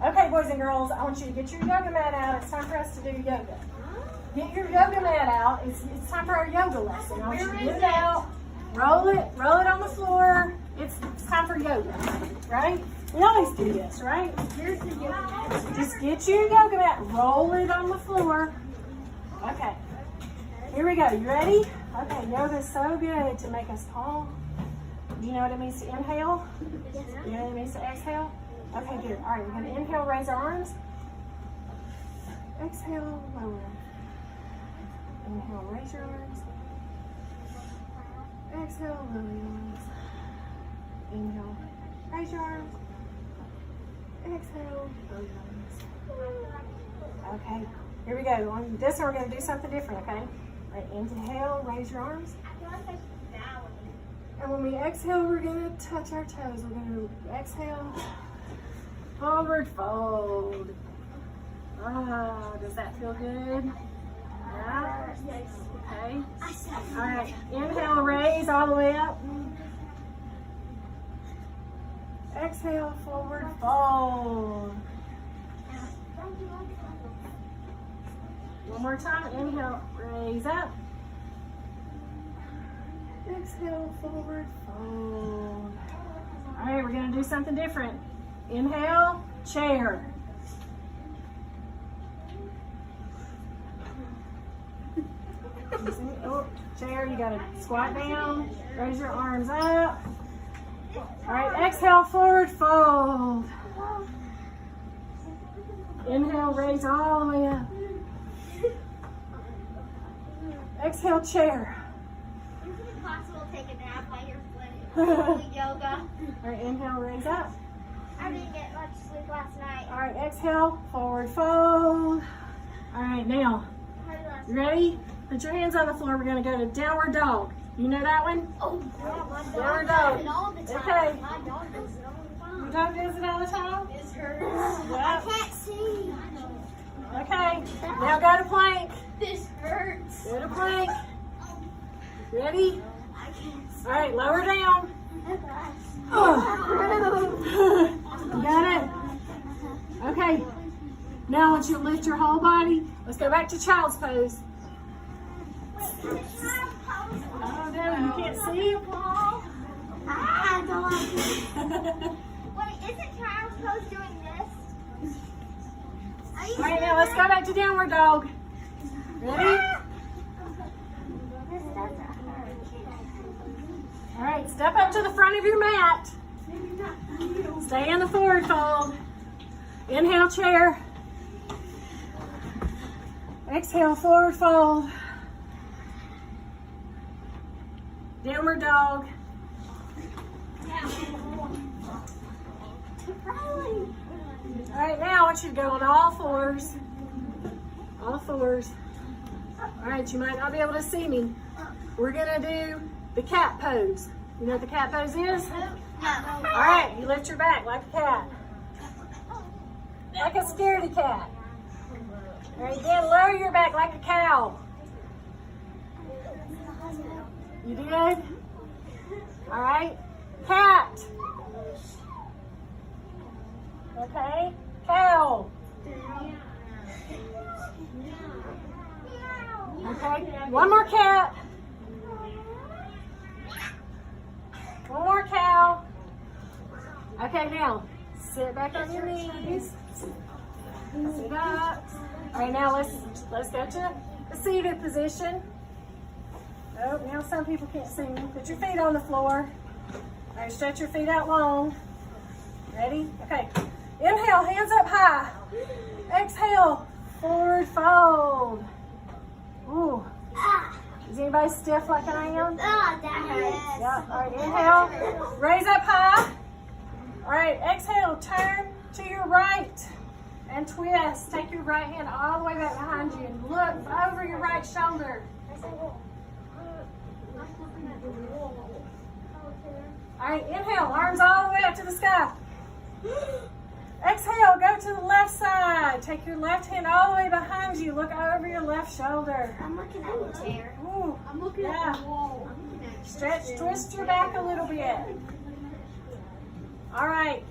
Okay, boys and girls, I want you to get your yoga mat out. It's time for us to do yoga. Get your yoga mat out. It's time for our yoga lesson. I want you to get it out. Roll it on the floor. It's time for yoga, right? We always do this, right? Just get your yoga mat, roll it on the floor. Okay, here we go. You ready? Okay, yoga is so good to make us calm. Do you know what it means to inhale? You know what it means to exhale? Okay, good. All right, we're going to inhale, raise our arms. Exhale, lower. Inhale, raise your arms. Exhale, lower your arms. Inhale, raise your arms. Exhale, lower your arms. Okay, here we go. On this one, we're going to do something different, okay? All right, inhale, raise your arms. And when we exhale, we're going to touch our toes. We're going to exhale, forward fold. Ah, does that feel good? Yeah? Okay. All right, inhale, raise all the way up. Exhale, forward fold. One more time, inhale, raise up. Exhale, forward fold. All right, we're going to do something different. Inhale, chair. Oh, chair, you got to squat down, raise your arms up. All right, exhale, forward fold. Inhale, raise all the way up. Exhale, chair. Is it possible to take a nap while you're doing yoga? All right, inhale, raise up. I didn't get much sleep last night. All right, exhale, forward fold. All right, now, you ready? Put your hands on the floor. We're going to go to downward dog. You know that one? Oh, yeah, my Downward dog does dog. it all the time. Okay. My dog does it all the time. Your dog does it all the time? This hurts. Yep. I can't see. Okay, now go to plank. This hurts. Go to plank. Ready? I can't see. All right, lower down. You got it? Okay. Now I want you to lift your whole body. Let's go back to child's pose. Oh no, you can't see? I don't like it. Wait, isn't child's pose doing this? All right, now let's go back to downward dog. Ready? All right, step up to the front of your mat. Stay in the forward fold. Inhale, chair. Exhale, forward fold. Downward dog. All right, now I want you to go on all fours. All fours. All right, you might not be able to see me. We're gonna do the cat pose. You know what the cat pose is? All right, you lift your back like a cat. Like a scaredy cat. All right, then lower your back like a cow. You did? All right, cat. Okay, cow. Okay, one more cat. One more cow. Okay, now sit back on your knees. Sit up. All right, now let's go to the seated position. Oh, now some people can't see me. Put your feet on the floor. All right, stretch your feet out long. Ready? Okay. Inhale, hands up high. Exhale, forward fold. Ooh. Is anybody stiff like I am? Oh, that hurts. Yeah. All right, inhale. Raise up high. All right, exhale. Turn to your right and twist. Take your right hand all the way back behind you and look over your right shoulder. All right, inhale. Arms all the way up to the sky. Exhale, go to the left side. Take your left hand all the way behind you. Look over your left shoulder. I'm looking at the chair. Ooh, I'm looking yeah. at the wall. I'm looking at the Stretch, chair. twist your back a little bit. All right.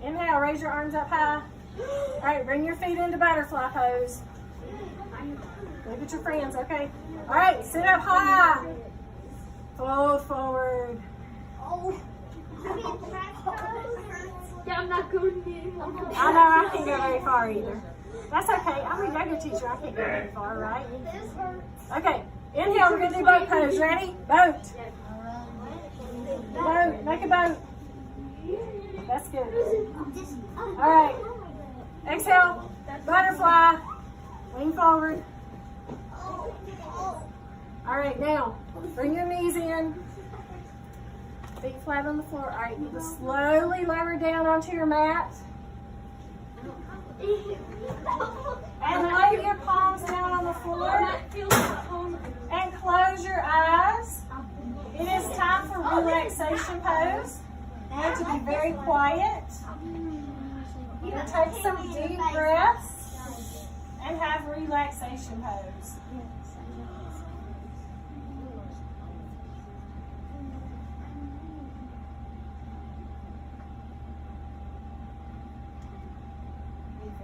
Inhale, raise your arms up high. All right, bring your feet into butterfly pose. Look at your friends, okay? All right, sit up high. Fold forward. Yeah, I'm not going to. I know, I can't go very far either. That's okay. I'm a yoga teacher. I can't go very far, right? Okay, inhale. We're going to do boat pose. Ready? Boat. Boat. Make a boat. That's good. All right. Exhale. Butterfly. Lean forward. All right, now bring your knees in. Feet flat on the floor. All right, you will slowly lower down onto your mat. And lay your palms down on the floor. And close your eyes. It is time for relaxation pose. You have to be very quiet. You take some deep breaths and have relaxation pose.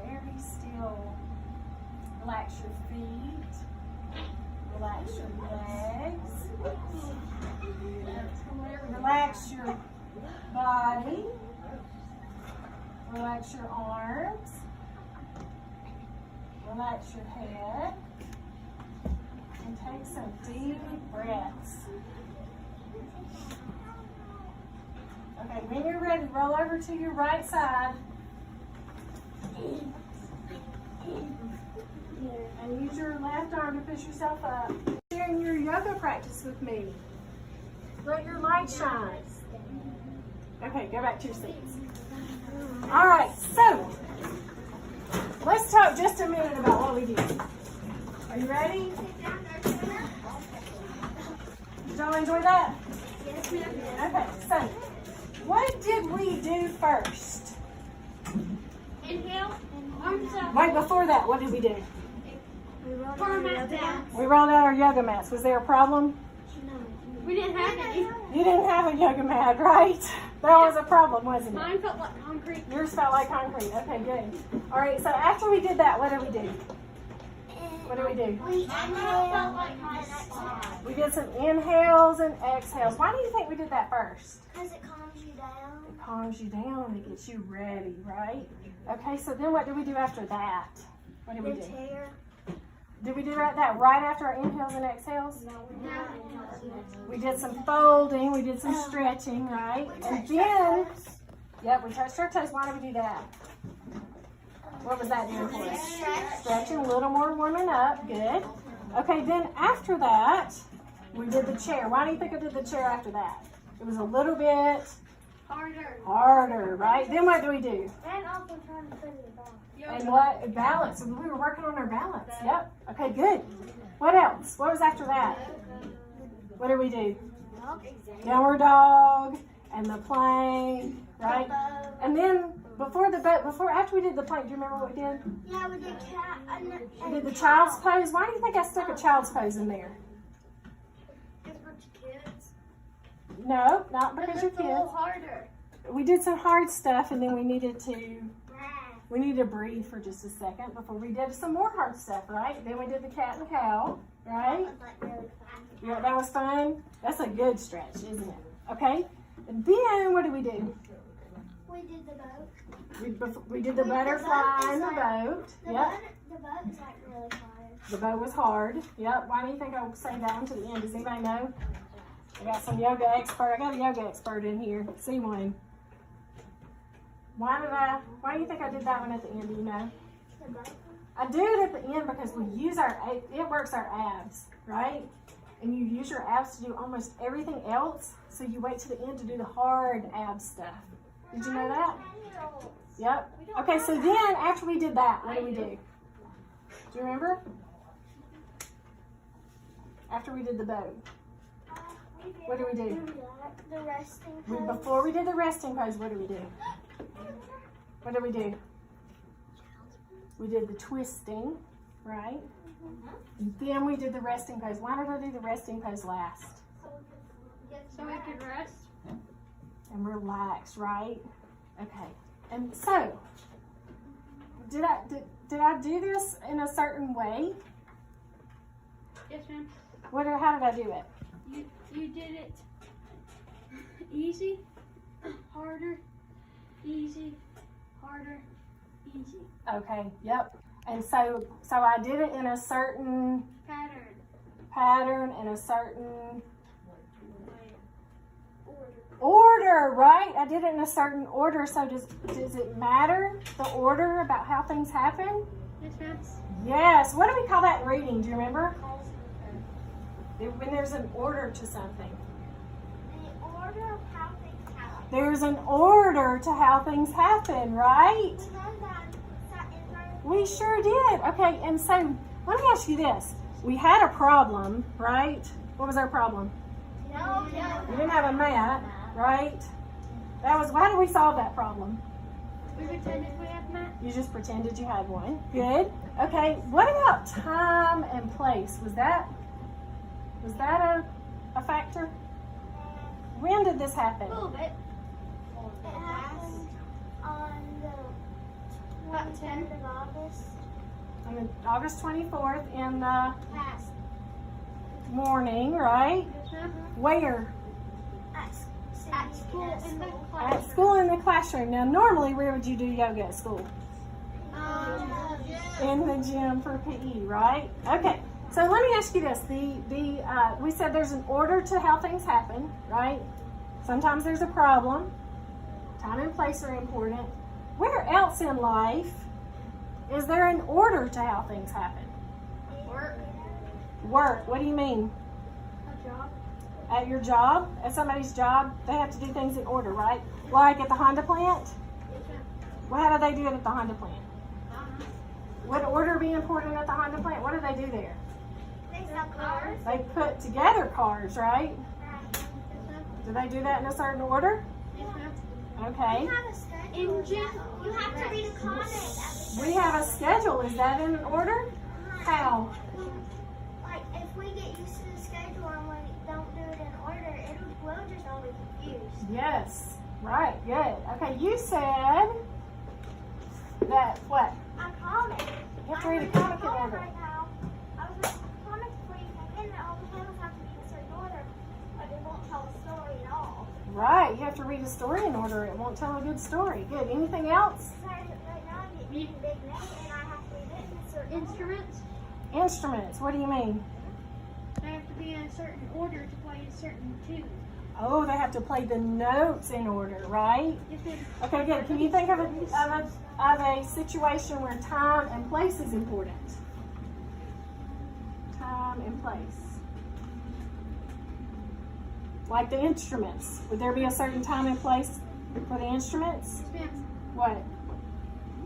Very still. Relax your feet. Relax your legs. Relax your body. Relax your arms. Relax your head. And take some deep breaths. Okay, when you're ready, roll over to your right side. And use your left arm to push yourself up. Sharing your yoga practice with me. Let your light shine. Okay, go back to your seats. All right, so let's talk just a minute about what we did. Are you ready? Did y'all enjoy that? Yes, ma'am. Okay, so what did we do first? Inhale. Arms up. Right before that, what did we do? Arm mat down. We rolled out our yoga mats. Was there a problem? We didn't have any. You didn't have a yoga mat, right? That was a problem, wasn't it? Mine felt like concrete. Yours felt like concrete. Okay, good. All right, so after we did that, what did we do? What did we do? We felt like ice. We did some inhales and exhales. Why do you think we did that first? Because it calms you down. It calms you down. It gets you ready, right? Okay, so then what did we do after that? What did we do? Chair. Did we do that right after our inhales and exhales? No. We did some folding. We did some stretching, right? And then, yep, we touched our toes. Why did we do that? What was that doing for us? Stretching, a little more warming up. Good. Okay, then after that, we did the chair. Why do you think I did the chair after that? It was a little bit harder, right? Then what do we do? And also trying to put it back. And what? Balance. We were working on our balance. Yep. Okay, good. What else? What was after that? What did we do? Downward dog and the plank, right? And then after we did the plank, do you remember what we did? Yeah, we did cat. We did the child's pose. Why do you think I stuck a child's pose in there? Just for kids. No, not because you're It's a little kids. harder. We did some hard stuff, and then we needed to breathe for just a second before we did some more hard stuff, right? Then we did the cat and cow, right? Yeah, that was fun. That's a good stretch, isn't it? Okay. And then what did we do? We did the boat. We did the butterfly and the boat. Yep. The boat is like really hard. The boat was hard. Yep. Why do you think I would say that one to the end? Does anybody know? I got some yoga expert. I got a yoga expert in here. See one. Why do you think I did that one at the end? Do you know? The boat. I do it at the end because we use it works our abs, right? And you use your abs to do almost everything else. So you wait to the end to do the hard ab stuff. Did you know that? Yep. Okay, so then after we did that, what did we do? Do you remember? After we did the bow. What did we do? The resting pose. Before we did the resting pose, what did we do? What did we do? We did the twisting, right? And then we did the resting pose. Why did I do the resting pose last? So we could rest. And relax, right? Okay. And so, did I do this in a certain way? Yes, ma'am. How did I do it? You did it easy, harder, easy, harder, easy. Okay, yep. And so I did it in a certain Pattern. in a certain order, right? I did it in a certain order. So does it matter, the order, about how things happen? Yes, ma'am. Yes. What do we call that in reading? Do you remember? When there's an order to something. The order of how things happen. There's an order to how things happen, right? We learned that in our We sure did. Okay, and so let me ask you this. We had a problem, right? What was our problem? No. We didn't have a mat, right? How did we solve that problem? We pretended we had Matt. You just pretended you had one. Good. Okay, what about time and place? Was that a factor? When did this happen? A little bit. It happened on the About 10. 23rd of August. On August 24th in the Past. morning, right? Yes, ma'am. Where? At school. In the At classroom. school in the classroom. Now, normally, where would you do yoga at school? In the gym for PE, right? Okay. So let me ask you this: we said there's an order to how things happen, right? Sometimes there's a problem. Time and place are important. Where else in life is there an order to how things happen? Work. Work. What do you mean? A job. At your job, at somebody's job, they have to do things in order, right? Like at the Honda plant. Yes, ma'am. Well, how do they do it at the Honda plant? Would order be important at the Honda plant? What do they do there? They sell cars. They put together cars, right? Yes, ma'am. Do they do that in a certain order? Yes, ma'am. Okay. You have a schedule. Engine. You have to read a comment. We have a schedule. Is that in an order? How? Like, if we get used to the schedule and we don't do it in order, we'll just all be confused. Yes. Right. Good. Okay. You said that what? A comic. You have to read a comic in order. Right now. I was reading a comic before you came in, and all the panels have to be in a certain order, but it won't tell a story at all. Right. You have to read a story in order. It won't tell a good story. Good. Anything else? Sorry, right now I'm getting big name, and I have to read it in a certain order. Instruments. Instruments. What do you mean? They have to be in a certain order to play a certain tune. Oh, they have to play the notes in order, right? Yes, ma'am. Okay, good. Can you think of a situation where time and place is important? Time and place. Like the instruments. Would there be a certain time and place for the instruments? Yes, ma'am. What?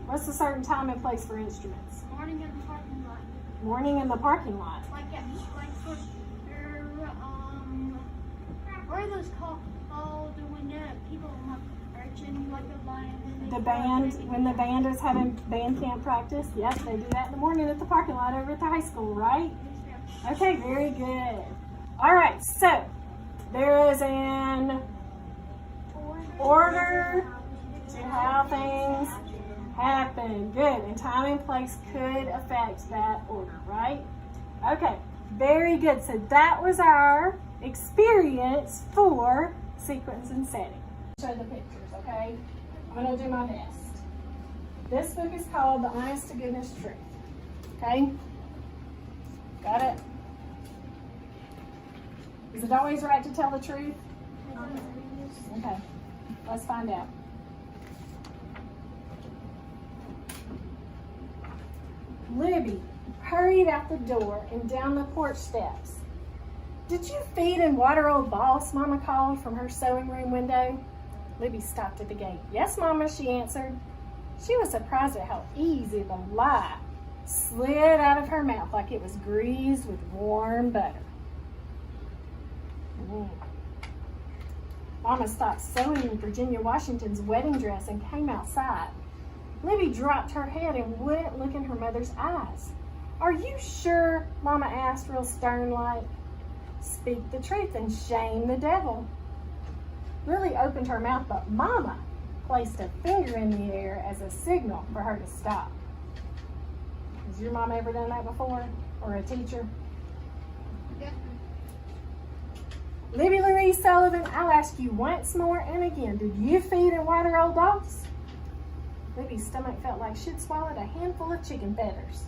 What's the certain time and place for instruments? Morning in the parking lot. Morning in the parking lot. Like for what are those called when people marching like a lion? And The band, when the band is having band camp practice, yes, they do that in the morning at the parking lot over at the high school, right? Yes, ma'am. Okay, very good. All right, so there is an order to how things happen. Good, and time and place could affect that order, right? Okay, very good. So that was our experience for sequence and setting. Show the pictures, okay? I'm going to do my best. This book is called The Honest to Goodness Truth. Okay? Got it? Is it always right to tell the truth? Okay, let's find out. Libby hurried out the door and down the porch steps. "Did you feed and water old Boss?" Mama called from her sewing room window. Libby stopped at the gate. "Yes, Mama," she answered. She was surprised at how easy the lie slid out of her mouth like it was greased with warm butter. Mama stopped sewing Virginia Washington's wedding dress and came outside. Libby dropped her head and wouldn't look in her mother's eyes. "Are you sure?" Mama asked real stern-like. "Speak the truth and shame the devil." Lily opened her mouth, but Mama placed a finger in the air as a signal for her to stop. Has your mom ever done that before? Or a teacher? Yeah. Libby Louise Sullivan, I'll ask you once more and again, did you feed and water old dogs? Libby's stomach felt like she'd swallowed a handful of chicken feathers.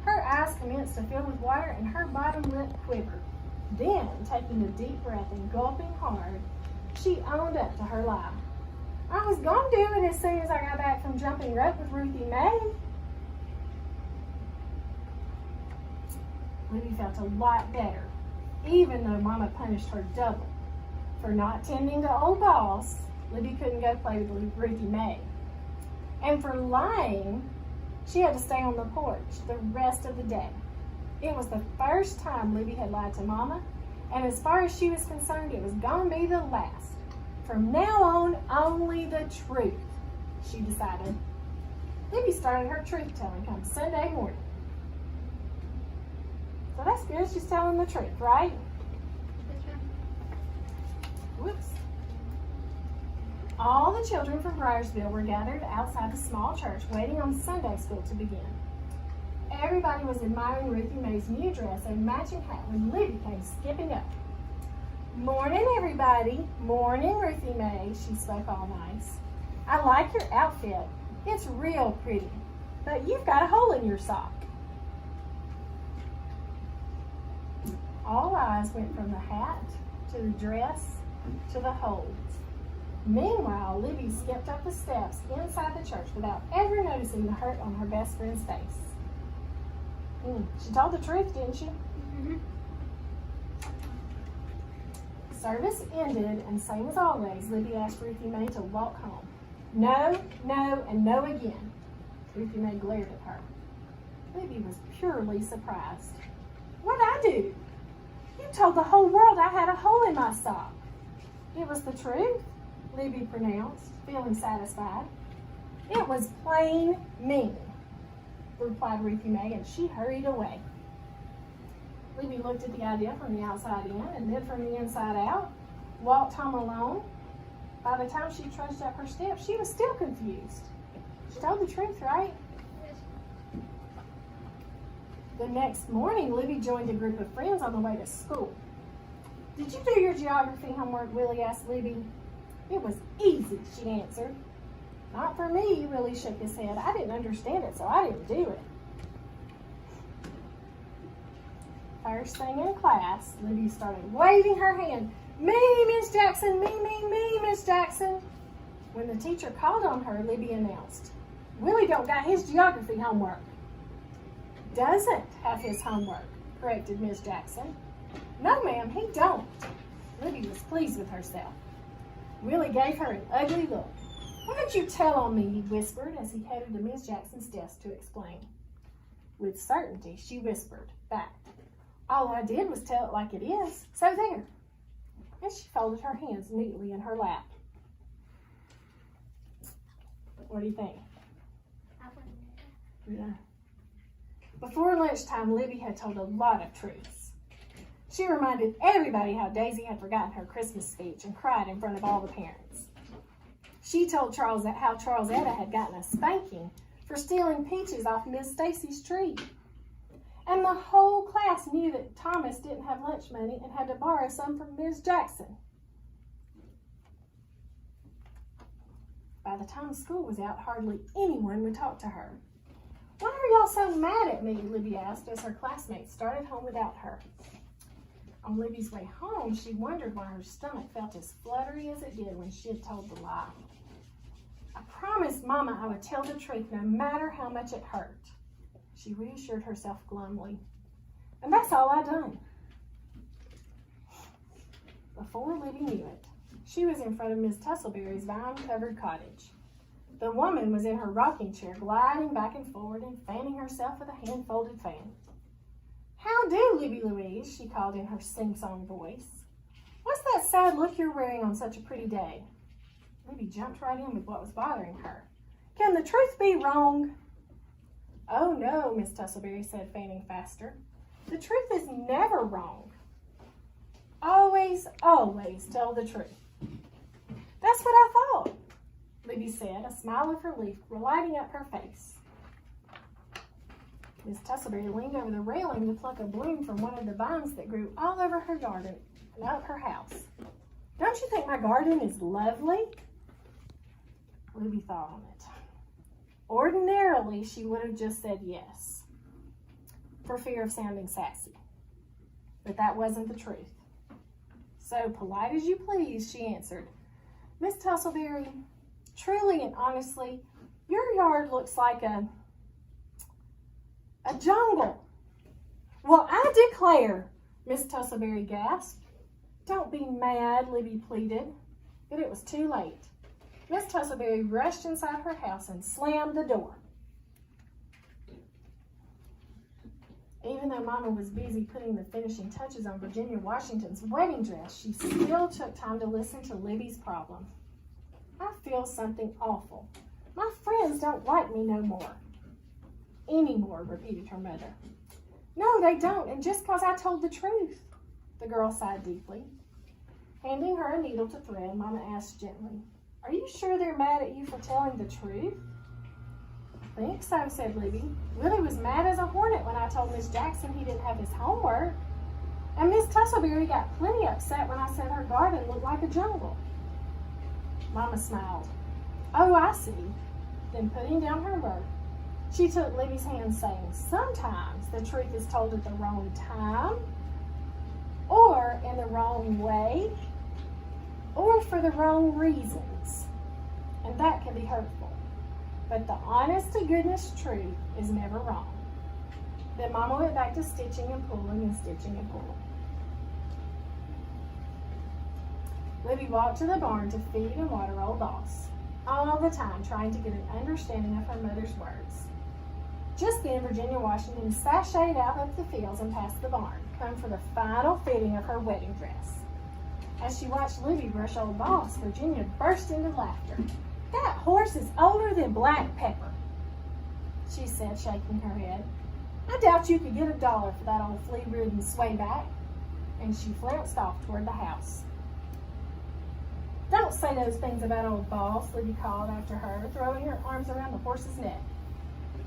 Her eyes commenced to fill with water and her bottom lip quivered. Then, taking a deep breath and gulping hard, she owned up to her lie. I was going to do it as soon as I got back from jumping rope with Ruthie Mae. Libby felt a lot better, even though Mama punished her double. For not tending to old Boss, Libby couldn't go play with Ruthie Mae. And for lying, she had to stay on the porch the rest of the day. It was the first time Libby had lied to Mama, and as far as she was concerned, it was going to be the last. From now on, only the truth, she decided. Libby started her truth-telling come Sunday morning. So that's good, she's telling the truth, right? Whoops. All the children from Briarsville were gathered outside the small church waiting on Sunday school to begin. Everybody was admiring Ruthie Mae's new dress and matching hat when Libby came skipping up. Morning, everybody. Morning, Ruthie Mae, she spoke all nice. I like your outfit. It's real pretty, but you've got a hole in your sock. All eyes went from the hat to the dress to the holes. Meanwhile, Libby skipped up the steps inside the church without ever noticing the hurt on her best friend's face. She told the truth, didn't she? Mm-hmm. Service ended, and same as always, Libby asked Ruthie Mae to walk home. No, no, and no again. Ruthie Mae glared at her. Libby was purely surprised. What'd I do? You told the whole world I had a hole in my sock. It was the truth, Libby pronounced, feeling satisfied. It was plain mean, replied Ruthie Mae, and she hurried away. Libby looked at the idea from the outside in and then from the inside out, walked home alone. By the time she trudged up her steps, she was still confused. She told the truth, right? The next morning, Libby joined a group of friends on the way to school. Did you do your geography homework? Willie asked Libby. It was easy, she answered. Not for me, Willie shook his head. I didn't understand it, so I didn't do it. First thing in class, Libby started waving her hand. Me, Miss Jackson, me, Miss Jackson. When the teacher called on her, Libby announced, Willie don't got his geography homework. Doesn't have his homework, corrected Miss Jackson. No, ma'am, he don't. Libby was pleased with herself. Willie gave her an ugly look. Why don't you tell on me, he whispered as he headed to Miss Jackson's desk to explain. With certainty, she whispered back. All I did was tell it like it is, so there. And she folded her hands neatly in her lap. What do you think? Yeah. Before lunchtime, Libby had told a lot of truths. She reminded everybody how Daisy had forgotten her Christmas speech and cried in front of all the parents. She told Charles that how Charles Etta had gotten a spanking for stealing peaches off Miss Stacy's tree. And the whole class knew that Thomas didn't have lunch money and had to borrow some from Miss Jackson. By the time school was out, hardly anyone would talk to her. Why are y'all so mad at me? Libby asked as her classmates started home without her. On Libby's way home, she wondered why her stomach felt as fluttery as it did when she had told the lie. I promised Mama I would tell the truth no matter how much it hurt. She reassured herself glumly. And that's all I done. Before Libby knew it, she was in front of Miss Tussleberry's vine-covered cottage. The woman was in her rocking chair, gliding back and forward and fanning herself with a hand-folded fan. How do, Libby Louise, she called in her sing-song voice. What's that sad look you're wearing on such a pretty day? Libby jumped right in with what was bothering her. Can the truth be wrong? Oh no, Miss Tussleberry said, fanning faster. The truth is never wrong. Always, always tell the truth. That's what I thought, Libby said, a smile of relief lighting up her face. Miss Tussleberry leaned over the railing to pluck a bloom from one of the vines that grew all over her garden and up her house. Don't you think my garden is lovely? Libby thought on it. Ordinarily, she would have just said yes, for fear of sounding sassy. But that wasn't the truth. So, polite as you please, she answered, Miss Tussleberry, truly and honestly, your yard looks like a jungle. Well, I declare, Miss Tussleberry gasped. Don't be mad, Libby pleaded. But it was too late. Miss Tussleberry rushed inside her house and slammed the door. Even though Mama was busy putting the finishing touches on Virginia Washington's wedding dress, she still took time to listen to Libby's problem. I feel something awful. My friends don't like me no more. Anymore, repeated her mother. No, they don't, and just because I told the truth. The girl sighed deeply. Handing her a needle to thread, Mama asked gently, Are you sure they're mad at you for telling the truth? I think so, said Libby. Willie was mad as a hornet when I told Miss Jackson he didn't have his homework. And Miss Tussleberry got plenty upset when I said her garden looked like a jungle. Mama smiled. Oh, I see. Then putting down her work, she took Libby's hand, saying, Sometimes the truth is told at the wrong time, or in the wrong way, or for the wrong reasons. And that can be hurtful. But the honest-to-goodness truth is never wrong. Then Mama went back to stitching and pulling and stitching and pulling. Libby walked to the barn to feed and water old Boss, all the time trying to get an understanding of her mother's words. Just then, Virginia Washington sashayed out of the fields and past the barn, come for the final fitting of her wedding dress. As she watched Libby brush old Boss, Virginia burst into laughter. That horse is older than black pepper, she said, shaking her head. I doubt you could get $1 for that old flea-ridden swayback. And she flounced off toward the house. Don't say those things about old Boss, Libby called after her, throwing her arms around the horse's neck.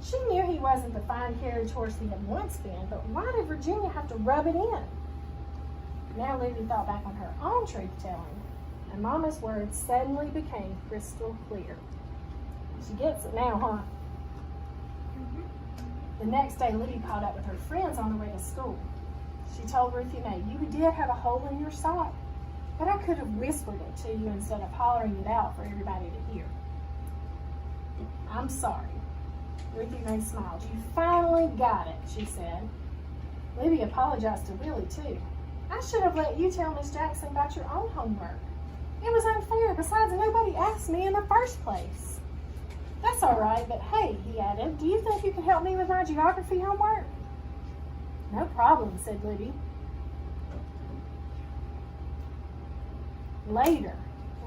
She knew he wasn't the fine carriage horse he had once been, but why did Virginia have to rub it in? Now Libby thought back on her own truth-telling, and Mama's words suddenly became crystal clear. She gets it now, huh? The next day, Libby caught up with her friends on the way to school. She told Ruthie Mae, You did have a hole in your sock, but I could have whispered it to you instead of hollering it out for everybody to hear. I'm sorry. Ruthie Mae smiled. You finally got it, she said. Libby apologized to Willie, too. I should have let you tell Miss Jackson about your own homework. It was unfair. Besides, nobody asked me in the first place. That's all right, but hey, he added, do you think you could help me with my geography homework? No problem, said Libby. Later,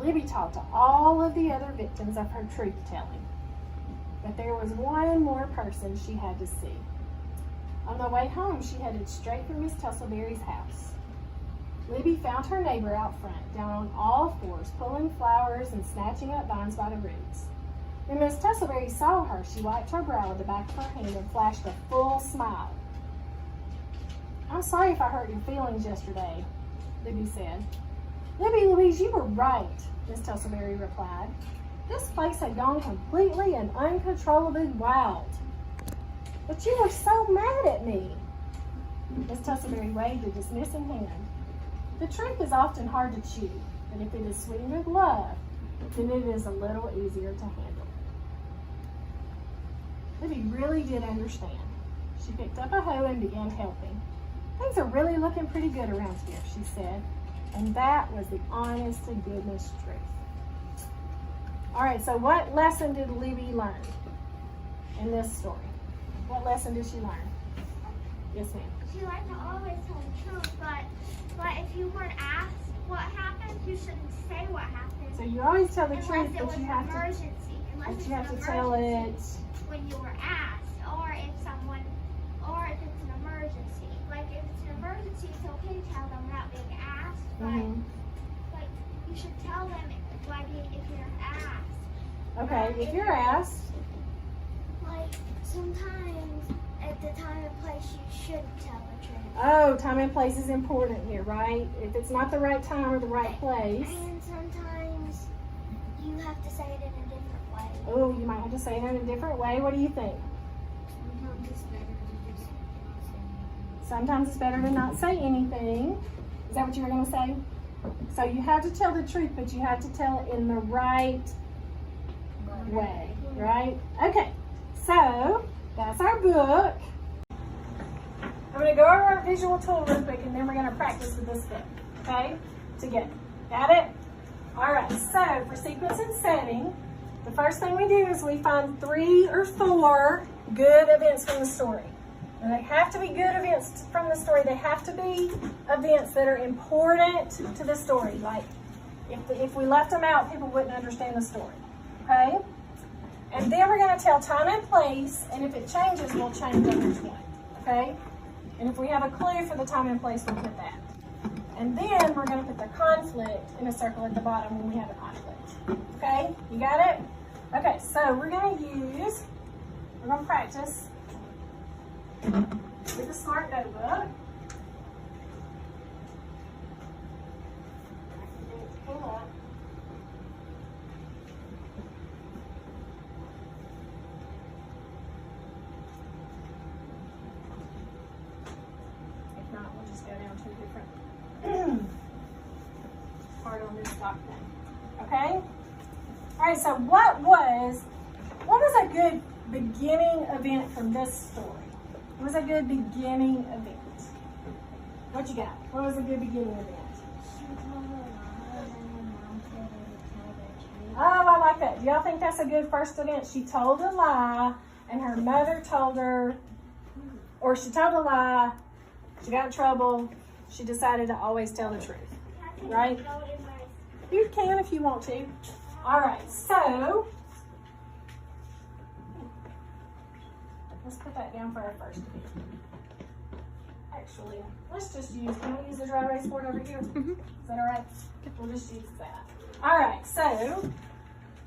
Libby talked to all of the other victims of her truth-telling. But there was one more person she had to see. On the way home, she headed straight for Miss Tussleberry's house. Libby found her neighbor out front, down on all fours, pulling flowers and snatching up vines by the roots. When Miss Tussleberry saw her, she wiped her brow with the back of her hand and flashed a full smile. I'm sorry if I hurt your feelings yesterday, Libby said. Libby Louise, you were right, Miss Tussleberry replied. This place had gone completely and uncontrollably wild. But you were so mad at me. Miss Tussleberry waved a dismissing hand. The truth is often hard to chew, but if it is sweetened with love, then it is a little easier to handle. Libby really did understand. She picked up a hoe and began helping. Things are really looking pretty good around here, she said. And that was the honest-to-goodness truth. All right, so what lesson did Libby learn in this story? What lesson did she learn? Yes, ma'am. She learned to always tell the truth, but if you weren't asked what happened, you shouldn't say what happened. So you always tell the truth, but you have to tell it when you were asked, or if it's an emergency. Like if it's an emergency, it's okay to tell them without being asked, but you should tell them if you're asked. Okay, if you're asked. Like sometimes the time and place you should tell the truth. Oh, time and place is important here, right? If it's not the right time or the right place. And sometimes you have to say it in a different way. Oh, you might have to say it in a different way. What do you think? Sometimes it's better to not say anything. Is that what you were going to say? So you have to tell the truth, but you have to tell it in the right way, right? Okay, so that's our book. I'm going to go over our visual tool real quick, and then we're going to practice with this book, okay? Together. Got it? All right, so for sequence and setting, the first thing we do is we find 3 or 4 good events from the story. And they have to be good events from the story. They have to be events that are important to the story. Like, if we left them out, people wouldn't understand the story, okay? And then we're going to tell time and place, and if it changes, we'll change on which one, okay? And if we have a clue for the time and place, we'll put that. And then we're going to put the conflict in a circle at the bottom when we have a conflict, okay? You got it? Okay, so we're going to practice with a smart notebook. Pull up. If not, we'll just go down to a different part on this document. Okay? All right, so what was a good beginning event from this story? What was a good beginning event? What you got? What was a good beginning event? Oh, I like that. Do y'all think that's a good first event? She told a lie, and her mother told her, or she told a lie, she got in trouble, she decided to always tell the truth. Right? You can if you want to. All right, so let's put that down for our first event. Actually, let's just can we use the dry erase board over here? Is that all right? We'll just use that. All right, so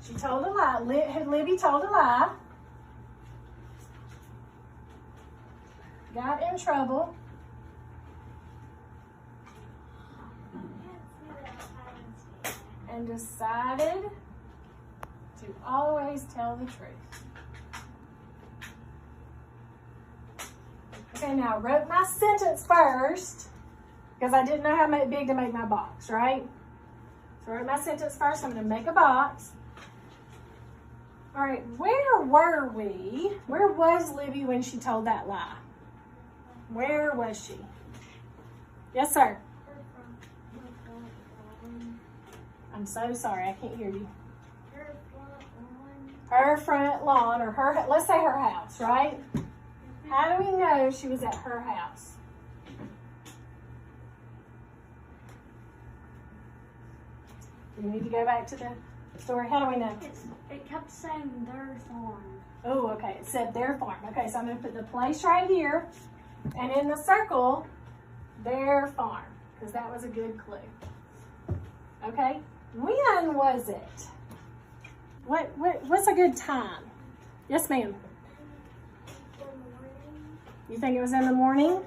she told a lie. Libby told a lie. Got in trouble. And decided to always tell the truth. Okay, now I wrote my sentence first because I didn't know how big to make my box, right? So I wrote my sentence first. I'm going to make a box. All right, where were we? Where was Libby when she told that lie? Where was she? Yes, sir. I'm so sorry, I can't hear you. Her front lawn, or her, let's say her house, right? How do we know she was at her house? Do we need to go back to the story? How do we know? It kept saying their farm. Oh, okay, it said their farm. Okay, so I'm going to put the place right here, and in the circle, their farm, because that was a good clue. Okay? When was it? What's a good time? Yes, ma'am. You think it was in the morning?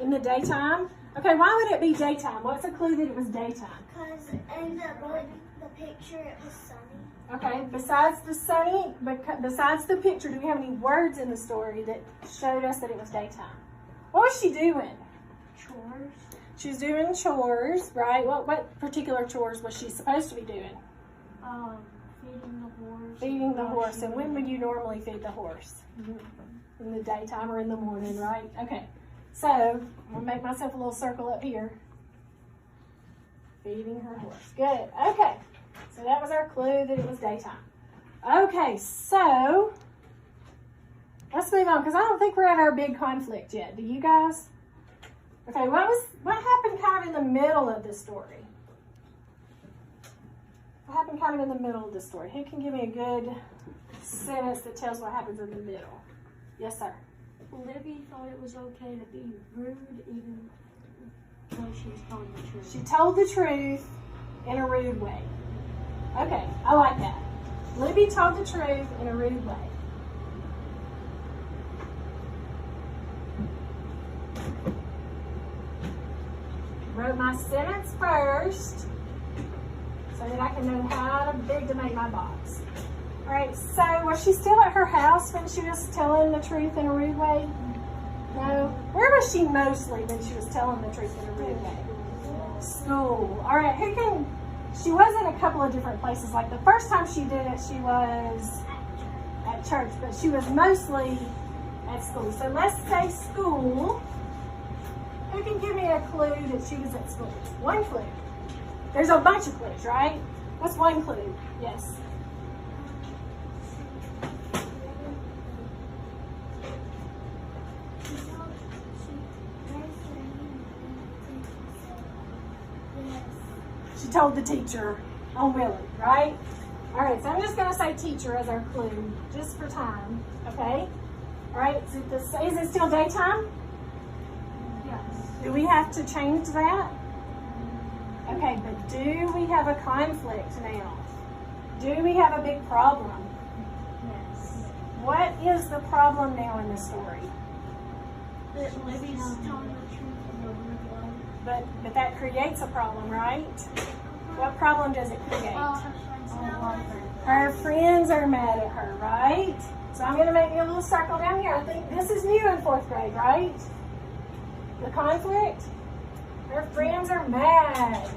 In the daytime? Okay, why would it be daytime? What's a clue that it was daytime? Because in the picture it was sunny. Okay, besides the picture, do we have any words in the story that showed us that it was daytime? What was she doing? Chores. She was doing chores, right? What particular chores was she supposed to be doing? Feeding the horse. Feeding the horse. And when would you normally feed the horse? In the daytime or in the morning, right? Okay. So, I'm going to make myself a little circle up here. Feeding her horse. Good. Okay. So that was our clue that it was daytime. Okay, so let's move on because I don't think we're at our big conflict yet. Do you guys? Okay, what happened kind of in the middle of this story? What happened kind of in the middle of the story? Who can give me a good sentence that tells what happens in the middle? Yes, sir. Libby thought it was okay to be rude even though she was telling the truth. She told the truth in a rude way. Okay, I like that. Libby told the truth in a rude way. wrote my sentence first so that I can know how big to make my box. All right, so was she still at her house when she was telling the truth in a rude way? No. Where was she mostly when she was telling the truth in a rude way? School. All right, she was in a couple of different places. Like the first time she did it, she was at church, but she was mostly at school. So let's say school. Who can give me a clue that she was at school? One clue. There's a bunch of clues, right? What's one clue? Yes. She told the teacher on Willie, right? All right, so I'm just going to say teacher as our clue, just for time, okay? All right, is it still daytime? Yes. Do we have to change that? Okay, but do we have a conflict now? Do we have a big problem? Yes. What is the problem now in the story? That Libby's telling the truth in a rude way. But that creates a problem, right? What problem does it create? Her friends are mad at her, right? So I'm going to make me a little circle down here. I think this is new in 4th grade, right? The conflict? Her friends are mad.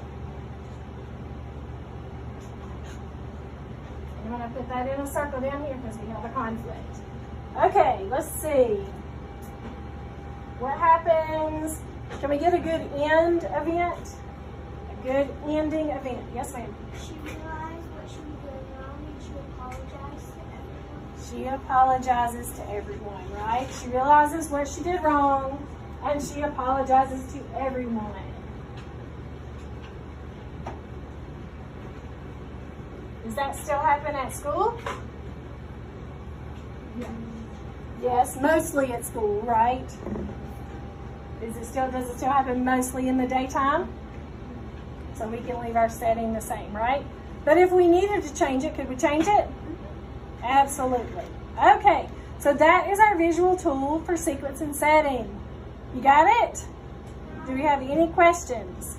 I'm going to put that in a circle down here because we have a conflict. Okay, let's see. What happens? Can we get a good end event? A good ending event. Yes, ma'am. She realized what she was doing wrong and she apologized to everyone. She apologizes to everyone, right? She realizes what she did wrong and she apologizes to everyone. Does that still happen at school? Yeah. Yes, mostly at school, right? Does it still happen mostly in the daytime? So we can leave our setting the same, right? But if we needed to change it, could we change it? Absolutely. Okay, so that is our visual tool for sequence and setting. You got it? Do we have any questions?